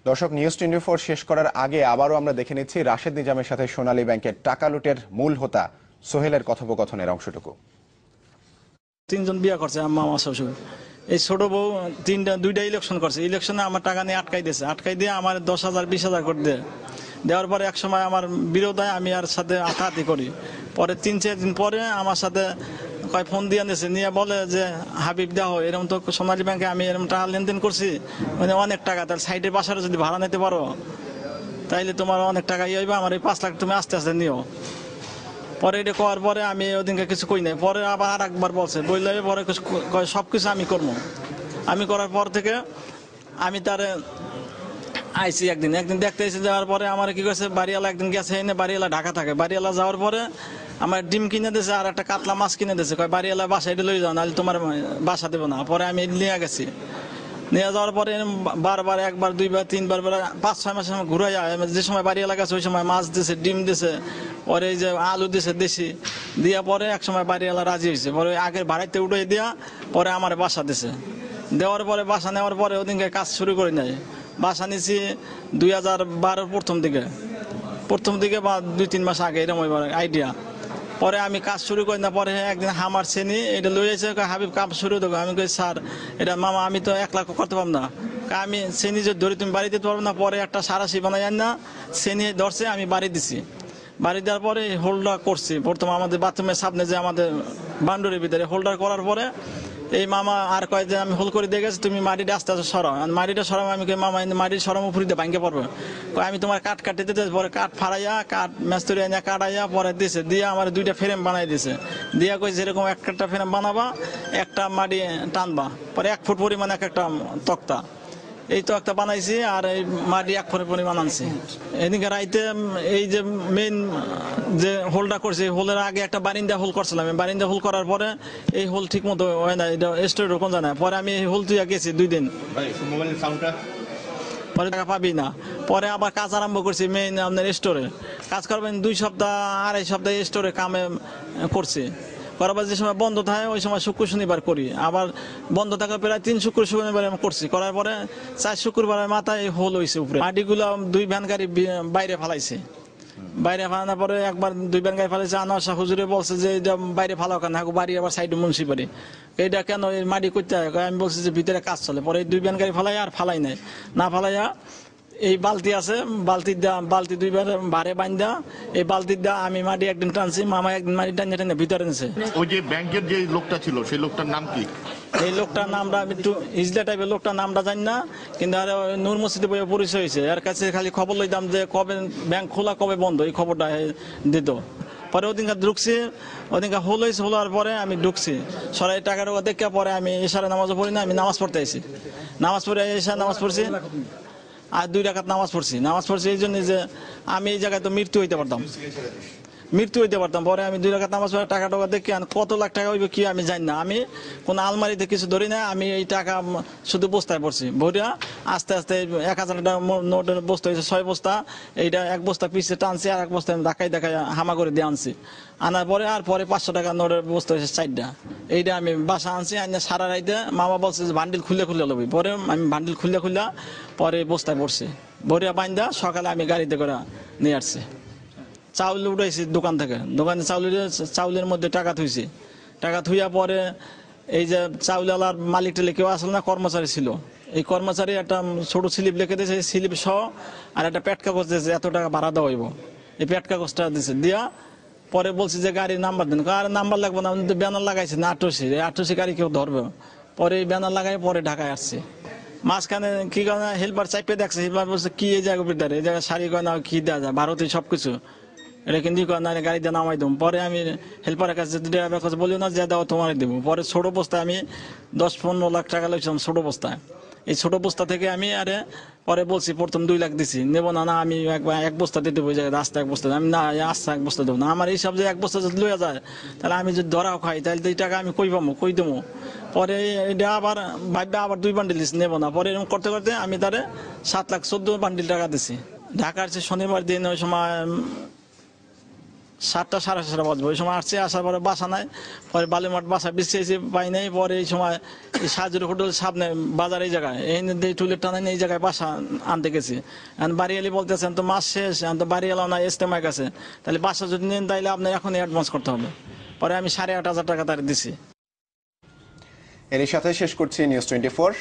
দর্শক, নিউজ 24 শেষ করার আগে আবারও আমরা দেখে নিচ্ছি রাশেদ নিজামের সাথে সোনালী ব্যাংকের টাকা লুটের মূল হোতা সোহেলের কথোপকথনের অংশটুকু। তিনজন বিয়ে করছে মামা শ্বশুর। এই ছোট বউ দুইটা ইলেকশন করছে। ইলেকশনে আমার টাকা নিয়ে আটকাই দিয়ে আমার 10,000 20,000 করে দেওয়ার পরে এক সময় আমার বিরোধ হয়, আমি আর সাথে হাতাহাতি করি। পরে 3-4 দিন পরে আমার সাথে ফোন দিয়ে নিয়েছে, নিয়ে বলে যে হাবিব দেওয়া হয় এরকম তো সোনালী ব্যাংকে আমি এরকম টাকা লেনদেন করছি, মানে অনেক টাকা, তাহলে সাইডের বাসাটা যদি ভাড়া নিতে পারো তাইলে তোমার অনেক টাকা ইয়ে হইবে, আমার এই 5 লাখ তুমি আস্তে আস্তে নিও। পরে এটা করার পরে আমি ওদিনকে কিছু কই নাই। পরে আবার আর একবার বলছে, বললে পরে সবকিছু আমি করবো। আমি করার পর থেকে আমি তারে আইসি একদিন দেখতে এসে যাওয়ার পরে আমার কি করছে, বাড়িওয়ালা একদিন গেছে, এনে বাড়িওয়ালা ঢাকা থাকে, বাড়িওয়ালা যাওয়ার পরে আমার ডিম কিনে দিয়েছে আর একটা কাতলা মাছ কিনে দিয়েছে, বাড়িওয়ালা বাসা এটা লই যাও, নাহলে তোমার বাসা দেবো না। পরে আমি নিয়ে গেছি, নিয়ে যাওয়ার পরে বারবার 1বার 2বার 3বার 5-6 মাসের সময় ঘুরে যায়। যে সময় বাড়িওয়ালা গেছে ওই সময় মাছ দিছে, ডিম দিছে, পরে এই যে আলু দিছে দেশি দিয়া, পরে এক সময় বাড়িওয়ালা রাজি হয়েছে। পরে আগের ভাড়াইতে উঠে দিয়া পরে আমার বাসা দিছে। দেওয়ার পরে বাসা নেওয়ার পরে ওদিনকে কাজ শুরু করে নাই। বাসা নিয়েছি 2012 প্রথম দিকে বা 2-3 মাস আগে, এরকম আইডিয়া। পরে আমি কাজ শুরু করি না, পরে একদিন হামার শ্রেণী এটা লই আছে, হাবিব কাজ শুরু দেবো। আমি কই স্যার এটা মামা আমি তো 1 লাখ করতে পারবো না, আমি শ্রেণী যে ধরে তুমি বাড়ি দিতে পারবো না। পরে একটা সারাশি বানাই না, শ্রেণী ধরছে, আমি বাড়ি দিছি। বাড়ি দেওয়ার পরে হোল্ডার করছি প্রথম আমাদের বাথরুমের সামনে, যে আমাদের বান্ডুরের ভিতরে হোল্ডার করার পরে এই মামা আর কয় যে আমি হোল করে দিয়ে গেছি, তুমি মাটিটা আস্তে আস্তে সরাও। মাটিটা সরাও, আমি মামা মাটির সরাম উপরে দিয়ে ভাঙতে পারবো, আমি তোমার কাঠ কাটতে দিতে। পরে কাঠ ফাড়াইয়া কাঠ মেস্তরি আনিয়া কাটাইয়া পরে দিছে, দিয়ে আমার 2টা ফ্রেম বানাই দিছে, দিয়া কই যেরকম একটা ফ্রেম বানাবা, একটা মাটি টানবা, পরে 1 ফুট পরিমাণ একটা তক্তা, এই তো একটা বানাইছি, আর এই মাটি 1 ফুট পরিমাণ আনছি। এদিকে রাইতে এই যে মেইন যে হোলটা করছি, হোলের আগে একটা বারিন্দা হোল করছিলাম। বারিন্দা হোল করার পরে এই হোল ঠিক মতো হয় না, এটা স্টোর কোন জানা। পরে আমি এই হোল তুই গেছি 2 দিন, পরে টাকা পাবি না। পরে আবার কাজ আরম্ভ করছি মেইন আপনার স্টোরে কাজ করবেন। 2 সপ্তাহ 2.5 সপ্তাহ স্টোরে কামে করছি। করাবার যে সময় বন্ধ থাকে ওই সময় শুক্র শনিবার করি, আবার বন্ধ থাকা প্রায় 3 শুক্র শনিবার করছি। করার পরে 4 শুক্রবারের মাথায় হোল হয়েছে উপরে। মাটিগুলো 2 ভ্যান গাড়ি বাইরে ফালাইছে। বাইরে ফালানোর পরে একবার 2 ভ্যান গাড়ি ফালাইছে। আনোয়ার শাহ হুজুরে বলছে যে এটা বাইরে ফালাও কেন, বাড়ি আবার সাইডে মুন্সিপাড়ি, এইটা কেন এই মাটি করতে হয়। আমি বলছি যে ভিতরে কাজ চলে। পরে এই 2 ভ্যান গাড়ি ফালাই আর ফালাই নাই, না ফালাইয়া এই বালতি আছে, বালতি 2বার ভারে বান্ধা, এই বালতির দা আমি মাটি একদিন টানছি, মামা একদিন মাটি টানে ভিতরে নিছে। ওই যে ব্যাংকের যে লোকটা ছিল সেই লোকটার নাম কি? এই লোকটার নামটা আমি একটু ইজলা টাইপের লোকটার নামটা জানি না, কিন্তু আর নূর মসজিদে বইয়ে পরিচয় হয়েছে। এর কাছে খালি খবর লইতাম যে কবে ব্যাংক খোলা কবে বন্ধ, এই খবরটা দিত। পরে ওদিনকে ঢুকছি, ওদিনকে হোল হয়েছে, হলার পরে আমি ঢুকছি সরাই টাকার দেখে। পরে আমি এশারে নামাজও পড়ি না, আমি নামাজ পড়তে আইছি। নামাজ পড়ে এশারে নামাজ পড়ছি, আর 2 রাকাত নামাজ পড়ছি এই জন্য যে আমি এই জায়গায় তো মৃত্যু হইতে পারতাম। পরে আমি 2 রাকাত নামাজ পড়ে টাকা দেখি কত লাখ টাকা হইবে কি আমি জানি না। আমি কোনো আলমারিতে কিছু ধরি না, আমি এই টাকা শুধু বস্তায় পড়ছি ভরিয়া। আস্তে আস্তে 1000 টাকা নোটের বস্তা হয়েছে 6 বস্তা, এইটা 1 বস্তা পিছিয়ে টানছি, আর 1 বস্তা ধাক্কায় হামা করে দিয়ে আনছি। আনার পরে 500 টাকা নোটের বস্তা হয়েছে 4টা, এইটা আমি বাসা আনছি। আনিয়ে সারা রাইতে মামা বলছে যে বান্ডিল খুলে লবি। পরে আমি বান্ডিল খুলে পরে বস্তায় পড়ছি, ভরিয়া বান্ধা সকালে আমি গাড়িতে করে নিয়ে আসছি। চাউল উঠাইছি দোকানে চাউলের মধ্যে টাকা থুইছি। টাকা থুইয়া পরে এই যে চাউলওয়ালার মালিক টেলে কেউ আসলে না, কর্মচারী ছিল। এই কর্মচারী একটা ছোট স্লিপ লিখে দিয়েছে, স্লিপ সহ আর একটা পেট কাগজ দিয়েছে, এত টাকা ভাড়া দেওয়া হইব। এই পেট কাগজটা দিয়েছে, দিয়া পরে বলছি যে গাড়ির নাম্বার দেন। আর নাম্বার লাগবে না, ব্যানার লাগাইছে না 88 গাড়ি কেউ ধরবে। পরে এই ব্যানার লাগাই পরে ঢাকায় আসছে। মাঝখানে কি করে হেল্পার চাইপে দেখছে, হেল্পার বলছে কি এই জায়গা বিদ্যার, এই জায়গায় শাড়ি কয় না কি দেওয়া যায়, ভারতে সবকিছু এটা কিন্তু না, গাড়িতে নামাই দেবো। পরে আমি হেল্পারের কাছে ড্রাইভারের কাছে বলি না যে দাও তোমার দেবো। পরে ছোট বস্তায় আমি 10-15 লাখ টাকা লাগছিলাম ছোট বস্তায়। এই ছোট বস্তা থেকে আমি পরে বলছি প্রথম 2 লাখ দিছি, নেবো না, আমি 1 বস্তা দিতে দেবো, রাস্তা 1 বস্তা, আমি না আস্তে 1 বস্তা দেবো না। আমার এইসব যে 1 বস্তা যদি লইয়া যায় তাহলে আমি যদি ধরাও খাই তাহলে তো এই টাকা আমি কই দেবো। পরে এটা আবার ভাববে আবার 2 বান্ডিল দিচ্ছি, নেবো না। পরে এরকম করতে করতে আমি তারে 7,14 বান্ডিল টাকা দিছি। ঢাকার শনিবার দিন ওই সময় 7টা 7:30 বাজবে। ওই সময় আসছে, আসার পরে বাসা নাই, পরে বালুমাঠ বাসা বিছিয়েছি, পাই নাই। পরে এই সময় এই সাহায্যের হোটেল সামনে বাজার এই জায়গায় এই টুলের টানে এই জায়গায় বাসা আনতে গেছি। এখন বাড়ি এলে বলতেছেন তো মাস শেষ, এখন তো বাড়ি এলাম না, ইস্তেমায় গেছে, তাহলে বাসা যদি নেন তাহলে আপনি এখনই অ্যাডভান্স করতে হবে। পরে আমি 8,500 টাকা তার দিছি। এর সাথে শেষ করছি নিউজ 24।